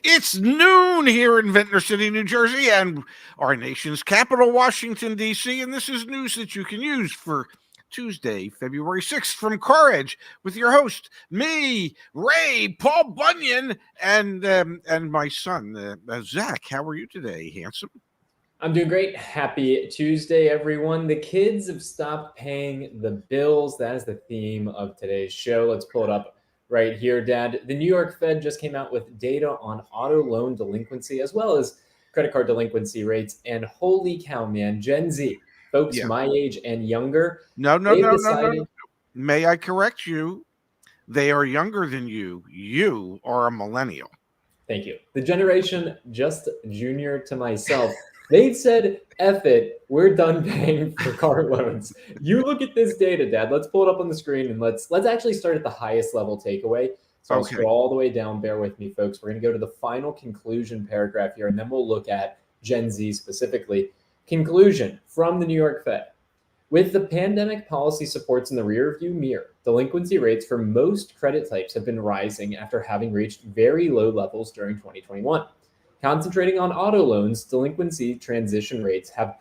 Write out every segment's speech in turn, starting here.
It's noon here in Ventnor City, New Jersey, and our nation's capital, Washington, D.C., and this is news that you can use for Tuesday, February 6th from CarEdge with your host, me, Ray, Paul Bunyan, and my son, Zach. How are you today, handsome? I'm doing great. Happy Tuesday, everyone. The kids have stopped paying the bills. That is the theme of today's show. Let's pull it up right here, Dad. The New York Fed just came out with data on auto loan delinquency as well as credit card delinquency rates. And holy cow, man, Gen Z, folks Yeah. my age and younger, No, no, they've no, no, no. decided. May I correct you? They are younger than you. You are a millennial. Thank you. The generation just junior to myself, they said, F it, we're done paying for car loans. You look at this data, Dad. Let's pull it up on the screen and let's actually start at the highest level takeaway. So I'll Okay. scroll all the way down. Bear with me, folks. We're going to go to the final conclusion paragraph here, and then we'll look at Gen Z specifically. Conclusion from the New York Fed. With the pandemic policy supports in the rearview mirror, delinquency rates for most credit types have been rising after having reached very low levels during 2021. Concentrating on auto loans, delinquency transition rates have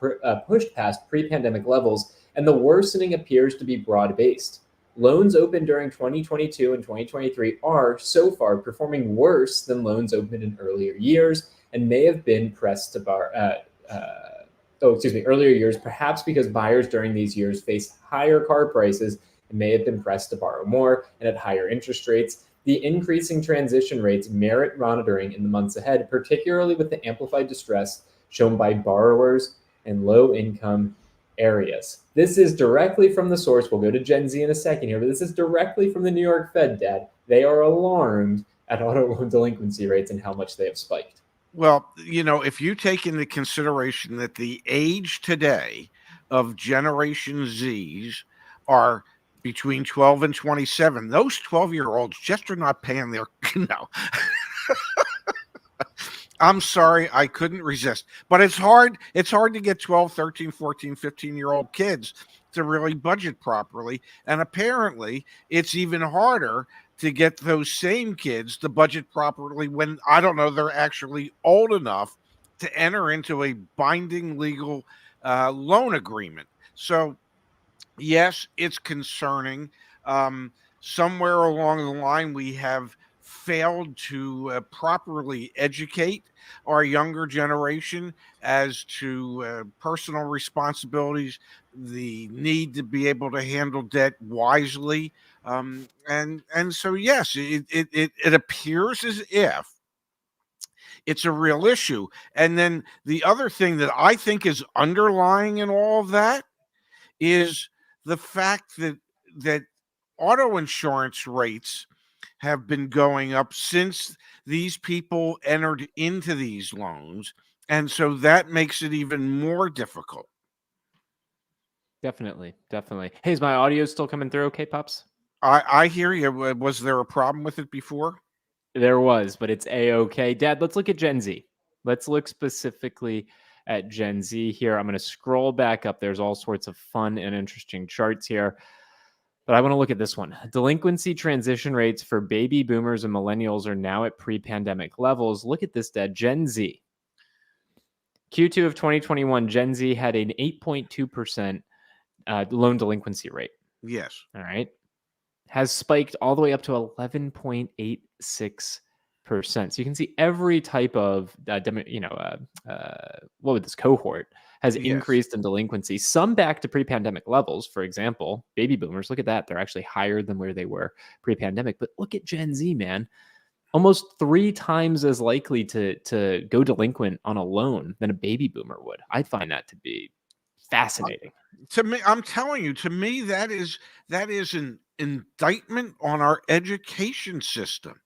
pushed past pre-pandemic levels, and the worsening appears to be broad-based. Loans opened during 2022 and 2023 are, so far, performing worse than loans opened in earlier years and may have been pressed to earlier years, perhaps because buyers during these years faced higher car prices and may have been pressed to borrow more and at higher interest rates. The increasing transition rates merit monitoring in the months ahead, particularly with the amplified distress shown by borrowers in low-income areas. This is directly from the source. We'll go to Gen Z in a second here, but this is directly from the New York Fed, Dad. They are alarmed at auto loan delinquency rates and how much they have spiked. Well, if you take into consideration that the age today of Generation Zs are between 12 and 27, those 12-year-olds just are not paying their, no. I'm sorry, I couldn't resist. But it's hard to get 12, 13, 14, 15-year-old kids to really budget properly. And apparently, it's even harder to get those same kids to budget properly when, I don't know, they're actually old enough to enter into a binding legal loan agreement. So, yes, it's concerning. Somewhere along the line, we have failed to properly educate our younger generation as to personal responsibilities, the need to be able to handle debt wisely, and so yes, it appears as if it's a real issue. And then the other thing that I think is underlying in all of that is the fact that auto insurance rates have been going up since these people entered into these loans, and so that makes it even more difficult. Definitely. Hey, is my audio still coming through okay, Pops? I hear you. Was there a problem with it before? There was, but it's A-okay. Dad, let's look at Gen Z. Let's look specifically at Gen Z here. I'm going to scroll back up. There's all sorts of fun and interesting charts here. But I want to look at this one. Delinquency transition rates for baby boomers and millennials are now at pre-pandemic levels. Look at this, Dad. Gen Z. Q2 of 2021, Gen Z had an 8.2% loan delinquency rate. Yes. All right. Has spiked all the way up to 11.86%. So you can see every type of, this cohort has increased in delinquency. Some back to pre-pandemic levels. For example, baby boomers, look at that. They're actually higher than where they were pre-pandemic. But look at Gen Z, man. Almost 3 times as likely to go delinquent on a loan than a baby boomer would. I find that to be fascinating. To me, I'm telling you, to me, that is an indictment on our education system.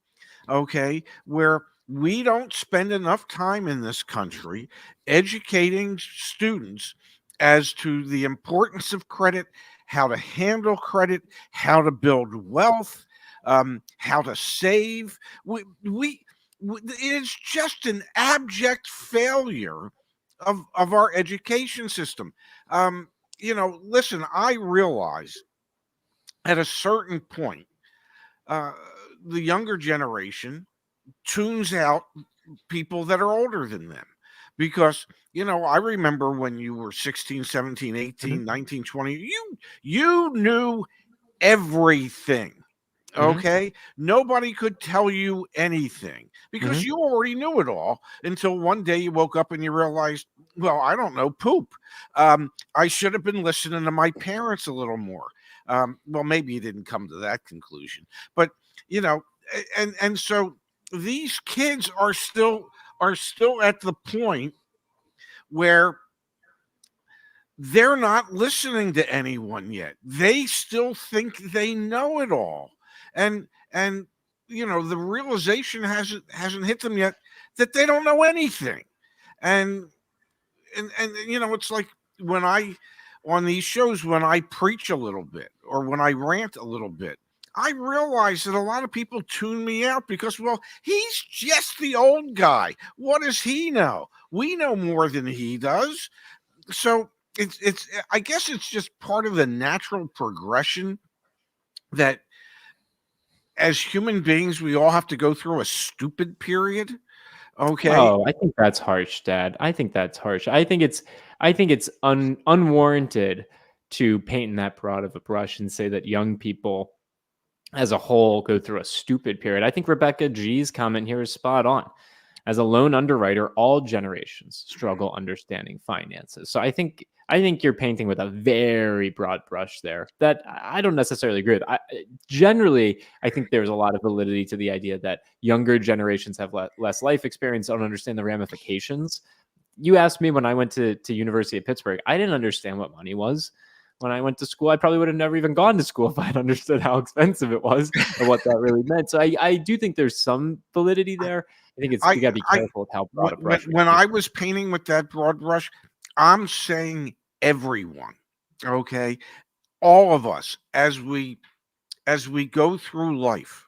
Okay, where we don't spend enough time in this country educating students as to the importance of credit, how to handle credit, how to build wealth, how to save. It's just an abject failure of our education system. Listen, I realize at a certain point, the younger generation tunes out people that are older than them. Because, I remember when you were 16, 17, 18, 19, 20, you knew everything. Okay. Nobody could tell you anything because you already knew it all until one day you woke up and you realized, well, I don't know poop. I should have been listening to my parents a little more. Well, maybe you didn't come to that conclusion, but and so these kids are still at the point where they're not listening to anyone yet. They still think they know it all. And the realization hasn't hit them yet that they don't know anything. And it's like when I on these shows, when I preach a little bit or when I rant a little bit, I realize that a lot of people tune me out because, well, he's just the old guy. What does he know? We know more than he does. So it's I guess it's just part of the natural progression that as human beings we all have to go through a stupid period. Okay. Oh, I think that's harsh, Dad. I think that's harsh. I think it's unwarranted to paint in that broad of a brush and say that young people as a whole go through a stupid period. I think Rebecca G's comment here is spot on. As a loan underwriter, all generations struggle understanding finances. So I think you're painting with a very broad brush there that I don't necessarily agree with. Generally, I think there's a lot of validity to the idea that younger generations have less life experience, don't understand the ramifications. You asked me when I went to University of Pittsburgh, I didn't understand what money was. When I went to school, I probably would have never even gone to school if I had understood how expensive it was and what that really meant. So I do think there's some validity there. I think you got to be careful with how broad a brush. When I was painting with that broad brush, I'm saying everyone, okay, all of us, as we go through life,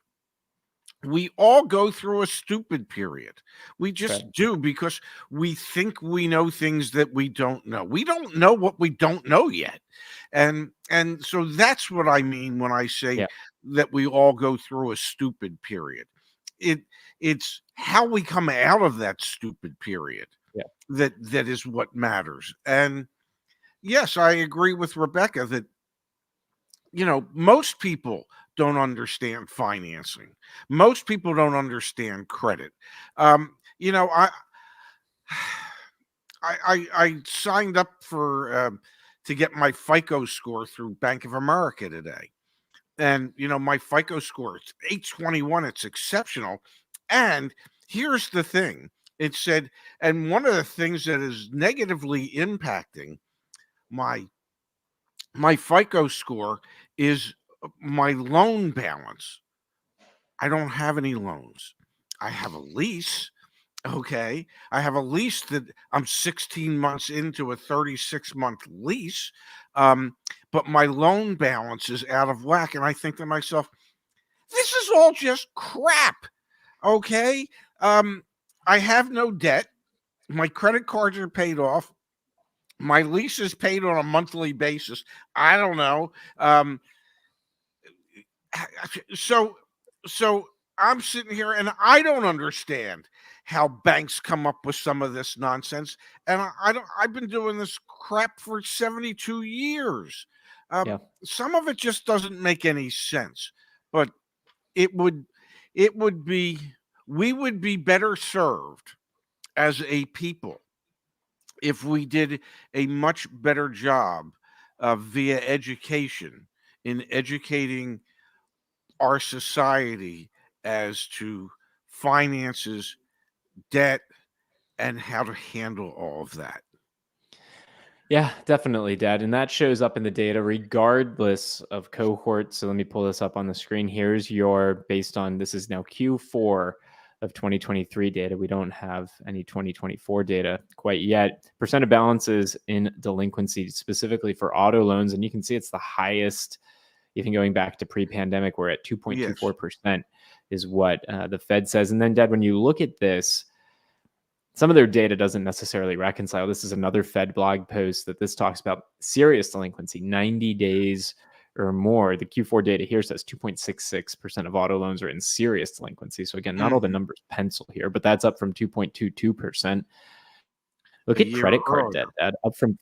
we all go through a stupid period. We just do because we think we know things that we don't know. We don't know what we don't know yet. And so that's what I mean when I say that we all go through a stupid period. It's how we come out of that stupid period that is what matters. And yes, I agree with Rebecca that most people don't understand financing. Most people don't understand credit. I signed up for to get my FICO score through Bank of America today. And my FICO score, it's 821. It's exceptional. And here's the thing. It said, and one of the things that is negatively impacting my FICO score is my loan balance. I don't have any loans. I have a lease. Okay. I have a lease that I'm 16 months into a 36-month lease. But my loan balance is out of whack. And I think to myself, this is all just crap. Okay. I have no debt. My credit cards are paid off. My lease is paid on a monthly basis. I don't know. So I'm sitting here and I don't understand how banks come up with some of this nonsense. And I've been doing this crap for 72 years. Some of it just doesn't make any sense, but we would be better served as a people if we did a much better job via education in educating our society as to finances, debt, and how to handle all of that. Yeah, definitely, Dad. And that shows up in the data regardless of cohort. So let me pull this up on the screen. Here's your, based on, this is now Q4 of 2023 data. We don't have any 2024 data quite yet. Percent of balances in delinquency, specifically for auto loans. And you can see it's the highest, even going back to pre-pandemic, we're at 2.24% is what the Fed says. And then, Dad, when you look at this, some of their data doesn't necessarily reconcile. This is another Fed blog post that this talks about serious delinquency, 90 days or more. The Q4 data here says 2.66% of auto loans are in serious delinquency. So again, not all the numbers pencil here, but that's up from 2.22%. Look A at year credit card earlier. debt, up from,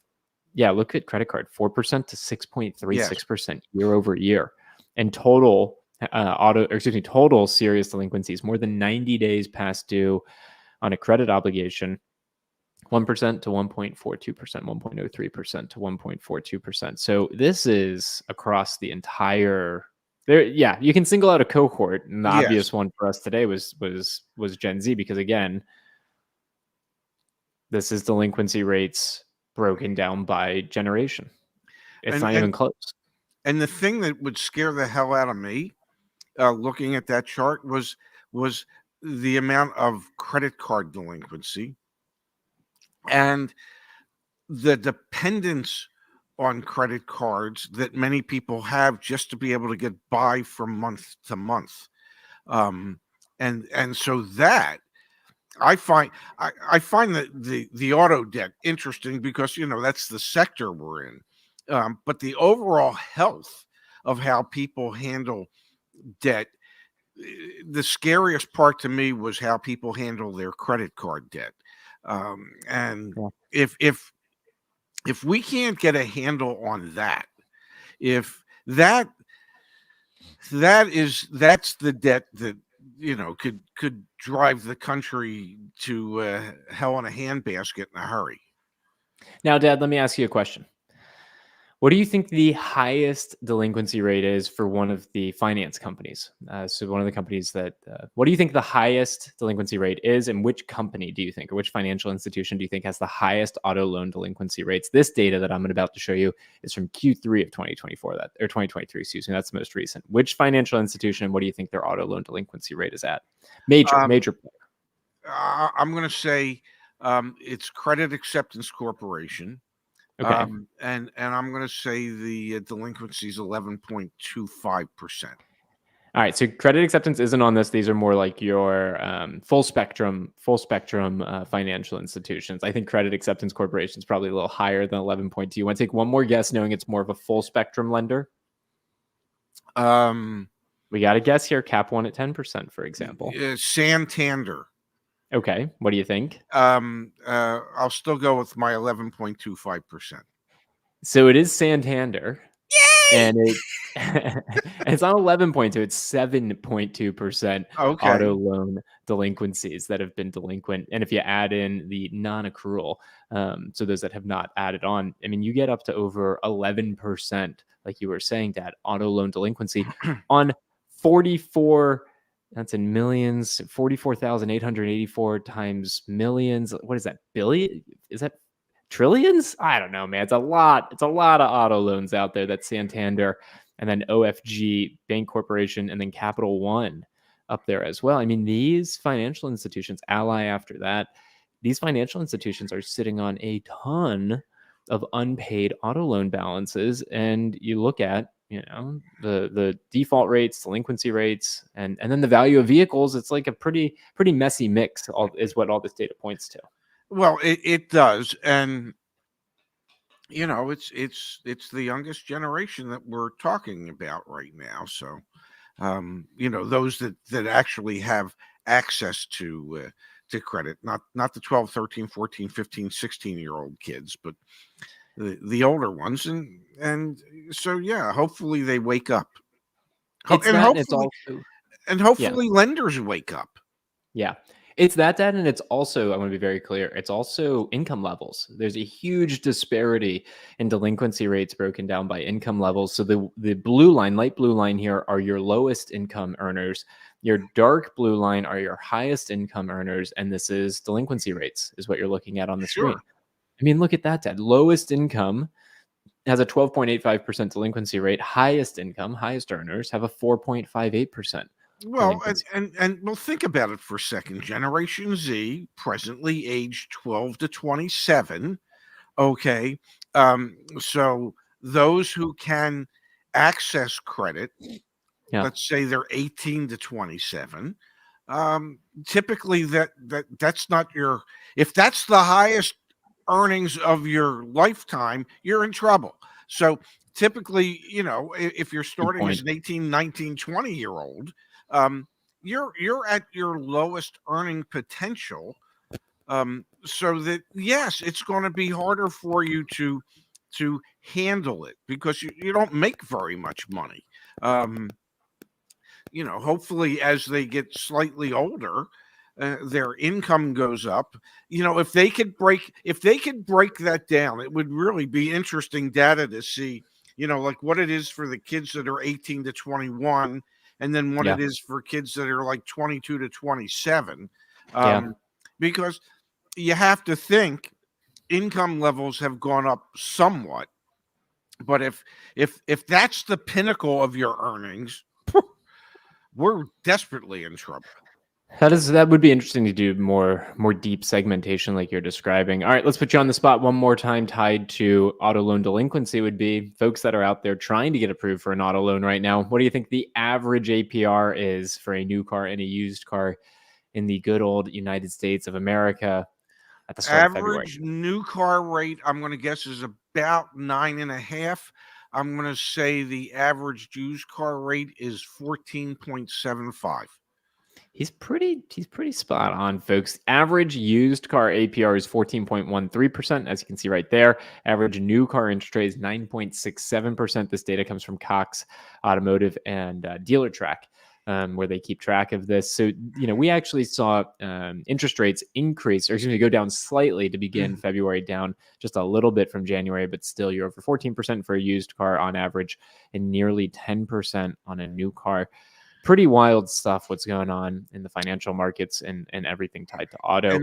look at credit card, 4% to 6.36% year over year. And total total serious delinquencies, more than 90 days past due on a credit obligation, 1% to 1.42%, 1.03% to 1.42%. So this is across the entire there. Yeah, you can single out a cohort, and the Yes. obvious one for us today was Gen Z, because again, this is delinquency rates broken down by generation. It's not even close. And the thing that would scare the hell out of me, looking at that chart, was the amount of credit card delinquency and the dependence on credit cards that many people have just to be able to get by from month to month. And so that I find that the auto debt interesting because that's the sector we're in. But the overall health of how people handle debt, the scariest part to me was how people handle their credit card debt. And Yeah. if we can't get a handle on that, if that's the debt that could drive the country to hell in a handbasket in a hurry. Now, Dad, let me ask you a question. What do you think the highest delinquency rate is for one of the finance companies? So one of the companies that, what do you think the highest delinquency rate is, and which company do you think, or which financial institution do you think has the highest auto loan delinquency rates? This data that I'm about to show you is from Q3 of 2024, or 2023, excuse me. That's the most recent. Which financial institution, what do you think their auto loan delinquency rate is at? Major player. I'm going to say it's Credit Acceptance Corporation. Okay. And I'm going to say the delinquency is 11.25%. All right. So credit acceptance isn't on this. These are more like your full spectrum financial institutions. I think Credit Acceptance Corporation is probably a little higher than 11.2. You want to take one more guess, knowing it's more of a full spectrum lender? We got to guess here. Cap one at 10%, for example. Santander. Okay. What do you think? I'll still go with my 11.25%. So it is Santander. Yay! And it's not 11.2, it's 7.2% auto loan delinquencies that have been delinquent. And if you add in the non-accrual, so those that have not added on, I mean, you get up to over 11%, like you were saying, Dad, auto loan delinquency on 44. That's in millions, 44,884 times millions. What is that? Billion? Is that trillions? I don't know, man. It's a lot. It's a lot of auto loans out there. That's Santander, and then OFG Bank Corporation, and then Capital One up there as well. I mean, these financial institutions, Ally after that, these financial institutions are sitting on a ton of unpaid auto loan balances. And you look at, the default rates, delinquency rates, and then the value of vehicles. It's like a pretty messy mix, is what all this data points to. Well, it does, and it's the youngest generation that we're talking about right now. So, those that actually have access to credit, not the 12, 13, 14, 15, 16-year-old kids, but the older ones, and so yeah, hopefully they wake up, hopefully lenders wake up. Yeah. It's that, Dad, and it's also, I want to be very clear, it's also income levels. There's a huge disparity in delinquency rates broken down by income levels. So the blue line, light blue line here, are your lowest income earners. Your dark blue line are your highest income earners, and this is delinquency rates, is what you're looking at on the screen. I mean, look at that, Dad. Lowest income has a 12.85% delinquency rate. Highest income, highest earners have a 4.58%. Well, and we'll think about it for a second. Generation Z, presently aged 12 to 27. Okay. So those who can access credit, let's say they're 18 to 27. Typically that's not if that's the highest earnings of your lifetime, you're in trouble. So typically, if you're starting point. as an 18, 19, 20-year-old, you're at your lowest earning potential. So that, yes, it's going to be harder for you to handle it because you don't make very much money. Hopefully as they get slightly older, their income goes up. If they could break that down, it would really be interesting data to see, like what it is for the kids that are 18 to 21, and then what Yeah. it is for kids that are like 22 to 27. Yeah. Because you have to think income levels have gone up somewhat, but if that's the pinnacle of your earnings, we're desperately in trouble. That would be interesting to do more deep segmentation like you're describing. All right, let's put you on the spot one more time. Tied to auto loan delinquency would be folks that are out there trying to get approved for an auto loan right now. What do you think the average APR is for a new car and a used car in the good old United States of America at the start of February? Average new car rate, I'm going to guess, is about 9.5. I'm going to say the average used car rate is 14.75. He's pretty spot on, folks. Average used car APR is 14.13%, as you can see right there. Average new car interest rate is 9.67%. This data comes from Cox Automotive and Dealer Track, where they keep track of this. So, we actually saw interest rates increase, or excuse me, go down slightly to begin February, down just a little bit from January, but still you're over 14% for a used car on average and nearly 10% on a new car. Pretty wild stuff what's going on in the financial markets and everything tied to auto.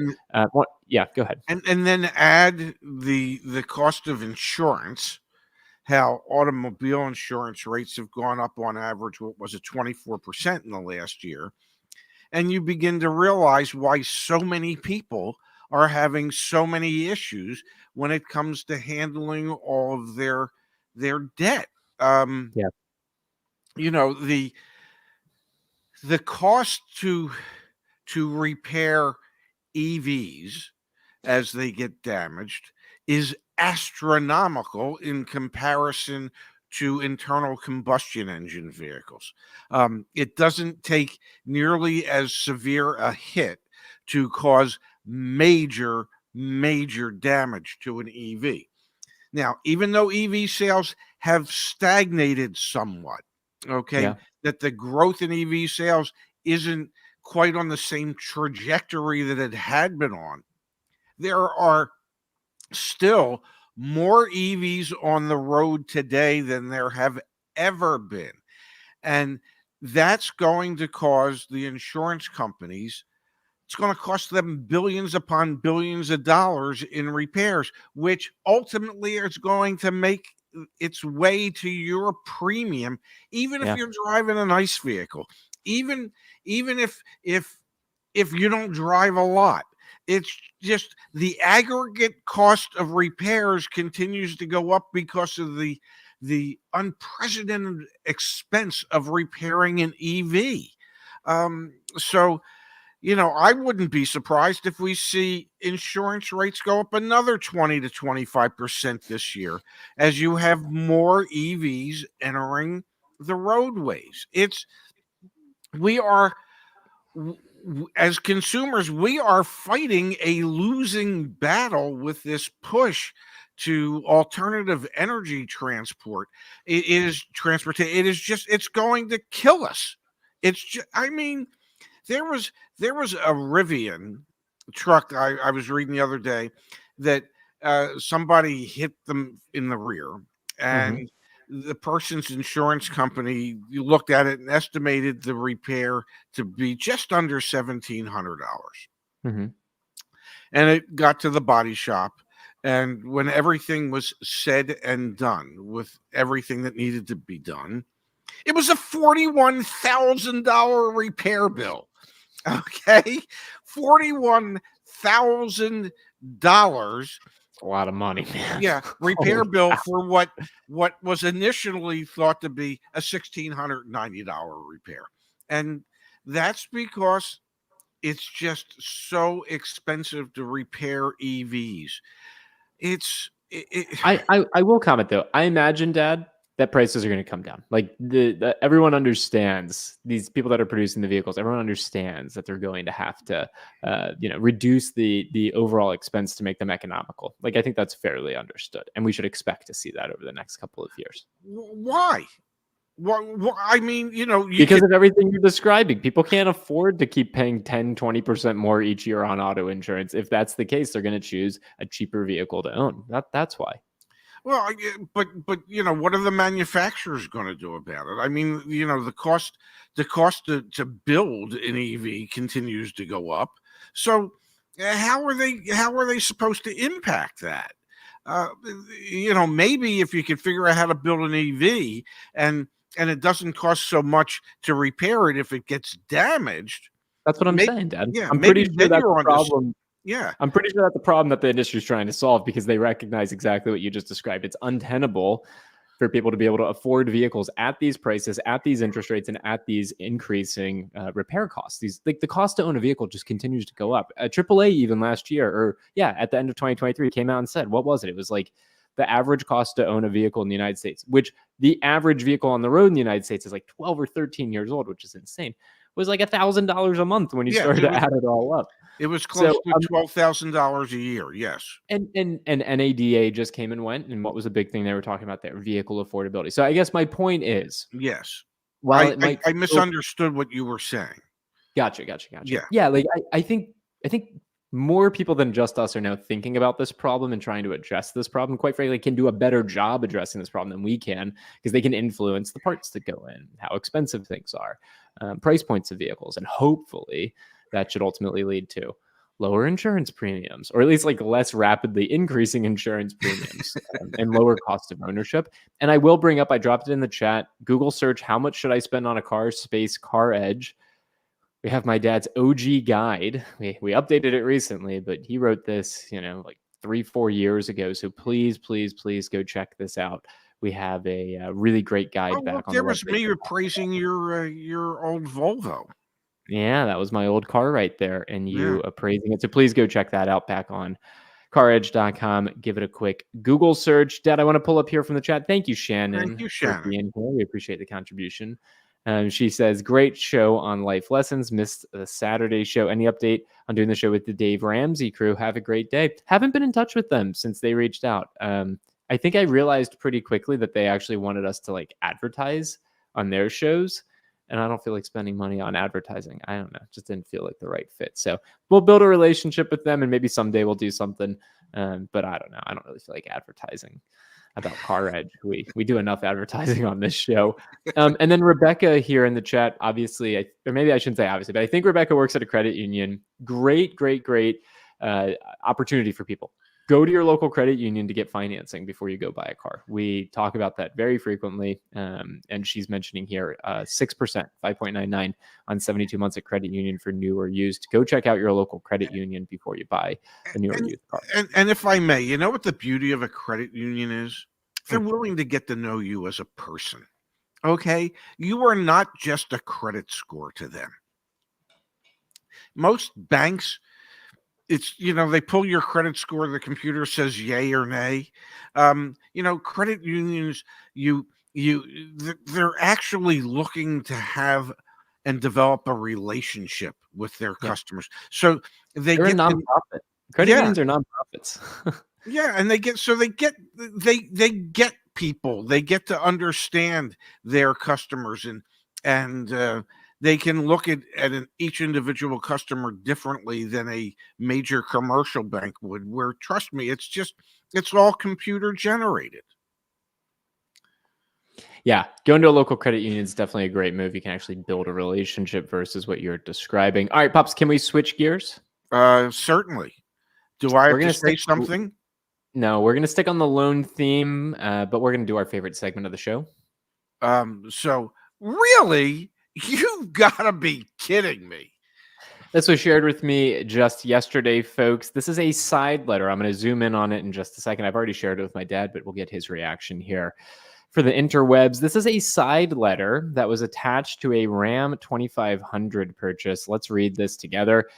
Yeah, go ahead. And then add the cost of insurance, how automobile insurance rates have gone up on average, what was it, 24% in the last year. And you begin to realize why so many people are having so many issues when it comes to handling all of their debt. Yeah. The cost to repair EVs as they get damaged is astronomical in comparison to internal combustion engine vehicles. It doesn't take nearly as severe a hit to cause major damage to an EV. Now, even though EV sales have stagnated somewhat, okay, Yeah. that the growth in EV sales isn't quite on the same trajectory that it had been on, there are still more EVs on the road today than there have ever been. And that's going to cause the insurance companies, it's going to cost them billions upon billions of dollars in repairs, which ultimately is going to make its way to your premium, even if Yeah. you're driving a nice vehicle, even if you don't drive a lot. It's just the aggregate cost of repairs continues to go up because of the unprecedented expense of repairing an EV. So I wouldn't be surprised if we see insurance rates go up another 20 to 25% this year as you have more EVs entering the roadways. We are, as consumers, we are fighting a losing battle with this push to alternative energy transport. It is transportation. It is just, it's going to kill us. It's just, there was a Rivian truck I was reading the other day that somebody hit them in the rear, and the person's insurance company looked at it and estimated the repair to be just under $1,700. Mm-hmm. And it got to the body shop, and when everything was said and done with everything that needed to be done, it was a $41,000 repair bill. Okay, $41,000. A lot of money, man. Yeah, repair bill for what was initially thought to be a $1,690 repair, and that's because it's just so expensive to repair EVs. It's I will comment though. I imagine, Dad, that prices are going to come down. Like everyone understands, these people that are producing the vehicles. Everyone understands that they're going to have to, reduce the overall expense to make them economical. Like I think that's fairly understood, and we should expect to see that over the next couple of years. Why? Well, I mean, Because of everything you're describing, people can't afford to keep paying 10, 20% more each year on auto insurance. If that's the case, they're going to choose a cheaper vehicle to own. That's why. Well, but what are the manufacturers going to do about it? I mean, the cost to build an EV continues to go up. So how are they supposed to impact that? Maybe if you could figure out how to build an EV and it doesn't cost so much to repair it if it gets damaged. That's what I'm saying, Dad. Yeah, I'm pretty sure that's you're the problem. Yeah. I'm pretty sure that's the problem that the industry is trying to solve, because they recognize exactly what you just described. It's untenable for people to be able to afford vehicles at these prices, at these interest rates, and at these increasing repair costs. The cost to own a vehicle just continues to go up. AAA even last year, at the end of 2023, came out and said, what was it? It was like the average cost to own a vehicle in the United States, which the average vehicle on the road in the United States is like 12 or 13 years old, which is insane. It was like $1,000 a month when you started to add it all up. It was close to $12,000 a year. Yes. And NADA just came and went. And what was the big thing they were talking about there? Vehicle affordability. So I guess my point is, yes, while I misunderstood what you were saying. Gotcha. Yeah. Yeah. Like I think more people than just us are now thinking about this problem and trying to address this problem. Quite frankly, can do a better job addressing this problem than we can, because they can influence the parts that go in, how expensive things are, price points of vehicles, and hopefully that should ultimately lead to lower insurance premiums, or at least like less rapidly increasing insurance premiums and lower cost of ownership. And I will bring up, I dropped it in the chat, Google search, how much should I spend on a car, space CarEdge. We have my dad's OG guide. We updated it recently, but he wrote this, like 3-4 years ago. So please go check this out. We have a really great guide back on the website. There was me praising your old Volvo. Yeah, that was my old car right there, and you appraising it. So please go check that out back on CarEdge.com. Give it a quick Google search. Dad, I want to pull up here from the chat. Thank you, Shannon. Thank you, Shannon. For being here. We appreciate the contribution. She says, great show on life lessons. Missed the Saturday show. Any update on doing the show with the Dave Ramsey crew? Have a great day. Haven't been in touch with them since they reached out. I think I realized pretty quickly that they actually wanted us to advertise on their shows. And I don't feel like spending money on advertising. I don't know. It just didn't feel like the right fit. So we'll build a relationship with them, and maybe someday we'll do something. But I don't know. I don't really feel like advertising about CarEdge. We do enough advertising on this show. And then Rebecca here in the chat, obviously, or maybe I shouldn't say obviously, but I think Rebecca works at a credit union. Great opportunity for people. Go to your local credit union to get financing before you go buy a car. We talk about that very frequently. And she's mentioning here 6%, 5.99 on 72 months at credit union for new or used. Go check out your local credit union before you buy a new or used car. And if I may, you know what the beauty of a credit union is? They're willing to get to know you as a person. Okay? You are not just a credit score to them. Most banks, it's, they pull your credit score, the computer says yay or nay. Credit unions, they're actually looking to have and develop a relationship with their customers. So they're a nonprofit. Credit unions are nonprofits. Yeah, and they get people. They get to understand their customers, and they can look at each individual customer differently than a major commercial bank would, where, trust me, it's all computer generated. Yeah, going to a local credit union is definitely a great move. You can actually build a relationship versus what you're describing. All right, Pops, can we switch gears? Certainly. Do I have to say something? No, we're going to stick on the loan theme, but we're going to do our favorite segment of the show. So really? You've got to be kidding me. This was shared with me just yesterday, folks. This is a side letter. I'm going to zoom in on it in just a second. I've already shared it with my dad, but we'll get his reaction here for the interwebs. This is a side letter that was attached to a Ram 2500 purchase. Let's read this together.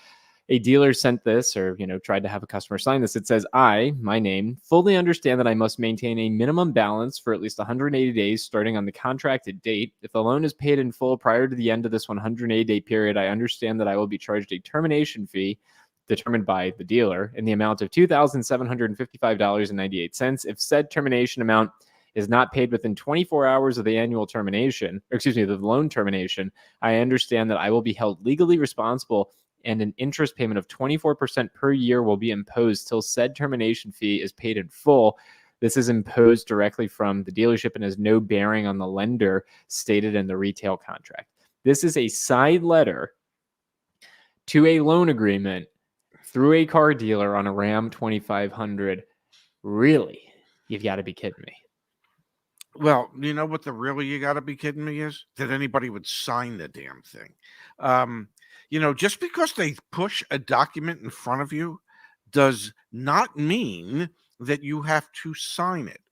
a dealer sent this, or tried to have a customer sign this. It says, my name, fully understand that I must maintain a minimum balance for at least 180 days starting on the contracted date. If the loan is paid in full prior to the end of this 180-day period, I understand that I will be charged a termination fee determined by the dealer in the amount of $2,755.98. If said termination amount is not paid within 24 hours of the annual termination, the loan termination, I understand that I will be held legally responsible and an interest payment of 24% per year will be imposed till said termination fee is paid in full. This is imposed directly from the dealership and has no bearing on the lender stated in the retail contract. This is a side letter to a loan agreement through a car dealer on a Ram 2500. Really? You've got to be kidding me. Well, you know what the really you got to be kidding me is? That anybody would sign the damn thing. Just because they push a document in front of you does not mean that you have to sign it.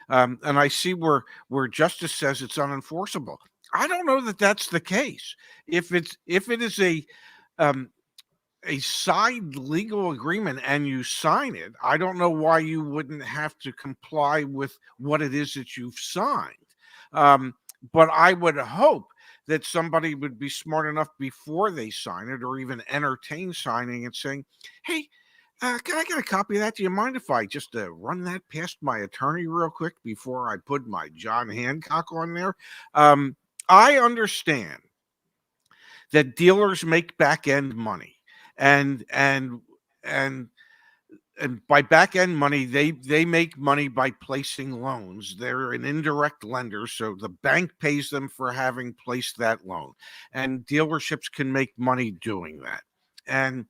And I see where Justice says it's unenforceable. I don't know that that's the case. If it is a side legal agreement and you sign it, I don't know why you wouldn't have to comply with what it is that you've signed. But I would hope that somebody would be smart enough before they sign it or even entertain signing and saying, hey, can I get a copy of that? Do you mind if I just run that past my attorney real quick before I put my John Hancock on there? I understand that dealers make back end money. And by back end money, they make money by placing loans. They're an indirect lender, so the bank pays them for having placed that loan, and dealerships can make money doing that. And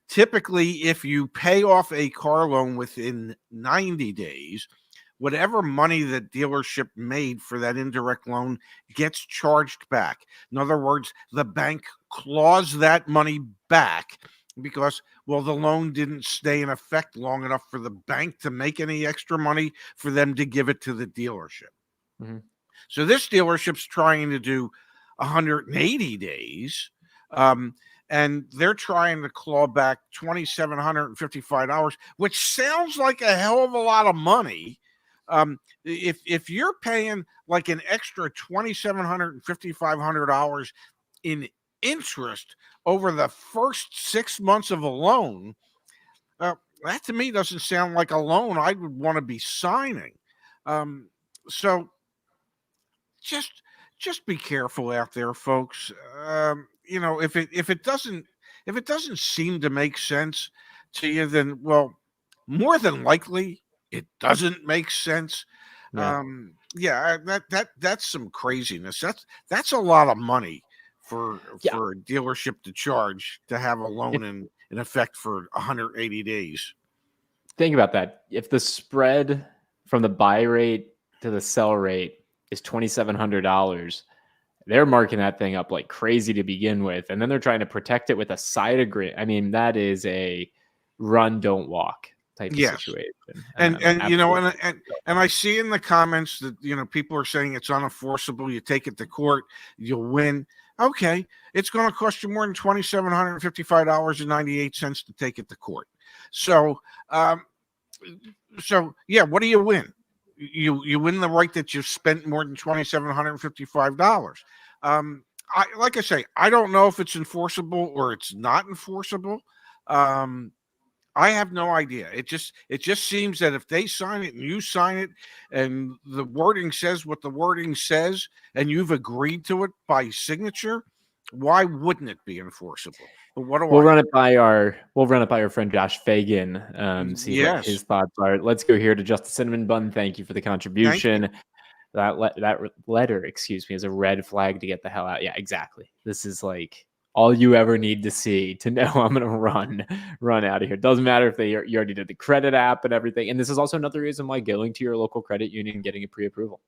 typically, if you pay off a car loan within 90 days, whatever money the dealership made for that indirect loan gets charged back. In other words, the bank claws that money back because, well, the loan didn't stay in effect long enough for the bank to make any extra money for them to give it to the dealership. Mm-hmm. So this dealership's trying to do 180 days, and they're trying to claw back $2,755, which sounds like a hell of a lot of money. If you're paying like an extra $2,700, $5,500 in interest over the first 6 months of a loan, that to me doesn't sound like a loan I would want to be signing. So just be careful out there, folks. If it doesn't seem to make sense to you, then, well, more than likely it doesn't make sense. Yeah. That's some craziness. That's a lot of money for a dealership to charge to have a loan in effect for 180 days. Think about that. If the spread from the buy rate to the sell rate is $2,700, they're marking that thing up like crazy to begin with, and then they're trying to protect it with a side agreement. I mean, that is a run, don't walk type of situation. And I see in the comments that people are saying it's unenforceable. You take it to court, you'll win. Okay, it's going to cost you more than $2,755.98 to take it to court. So yeah, what do you win? You win the right that you've spent more than $2,755. Like I say, I don't know if it's enforceable or it's not enforceable. I have no idea. It just seems that if they sign it and you sign it and the wording says what the wording says and you've agreed to it by signature, why wouldn't it be enforceable? But we'll run it by our friend Josh Fagan, see what his thoughts are. Let's go here to Justice Cinnamon Bun. Thank you for the contribution. That letter, is a red flag to get the hell out. Yeah, exactly. This is like all you ever need to see to know I'm going to run out of here. Doesn't matter if you already did the credit app and everything. And this is also another reason why going to your local credit union and getting a pre-approval.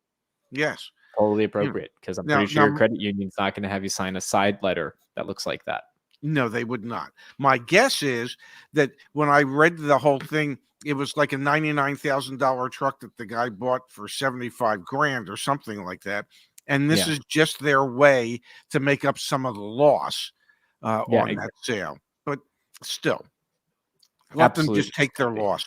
Yes. Totally appropriate, because I'm pretty sure your credit union's not going to have you sign a side letter that looks like that. No, they would not. My guess is that when I read the whole thing, it was like a $99,000 truck that the guy bought for $75,000 or something like that. And this is just their way to make up some of the loss on that sale. But still, let them Absolutely. just take their loss.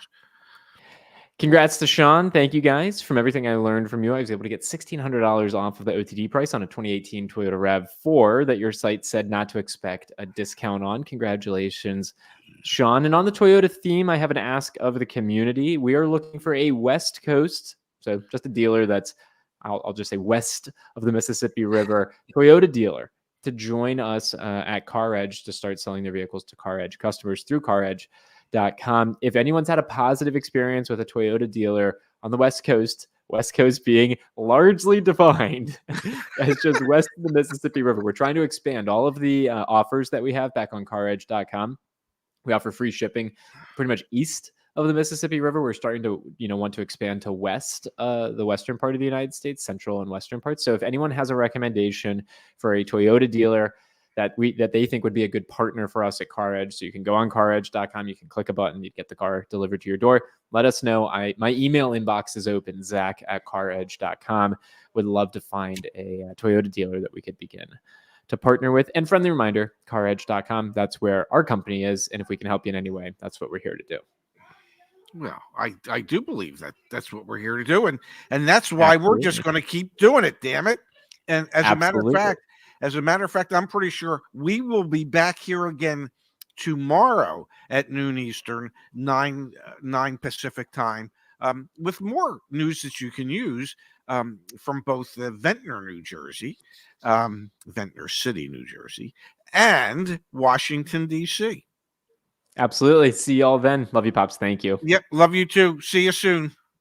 Congrats to Sean. Thank you guys. From everything I learned from you, I was able to get $1,600 off of the OTD price on a 2018 Toyota RAV4 that your site said not to expect a discount on. Congratulations, Sean. And on the Toyota theme, I have an ask of the community. We are looking for a West Coast, so just a dealer that's, I'll just say west of the Mississippi River, Toyota dealer to join us at CarEdge to start selling their vehicles to CarEdge customers through CarEdge.com. If anyone's had a positive experience with a Toyota dealer on the West Coast being largely defined as just west of the Mississippi River, we're trying to expand all of the offers that we have back on CarEdge.com. We offer free shipping pretty much east of the Mississippi River. We're starting to, want to expand to west, the western part of the United States, central and western parts. So if anyone has a recommendation for a Toyota dealer that they think would be a good partner for us at CarEdge, so you can go on CarEdge.com, you can click a button, you get the car delivered to your door. Let us know. My email inbox is open, Zach@CarEdge.com. Would love to find a Toyota dealer that we could begin to partner with. And friendly reminder, CarEdge.com, that's where our company is. And if we can help you in any way, that's what we're here to do. Well, I do believe that that's what we're here to do. And that's why we're just going to keep doing it, damn it. And as a matter of fact, I'm pretty sure we will be back here again tomorrow at noon Eastern, 9 Pacific time, with more news that you can use from both Ventnor, New Jersey, Ventnor City, New Jersey, and Washington, D.C. Absolutely. See y'all then. Love you, Pops. Thank you. Yep. Love you too. See you soon.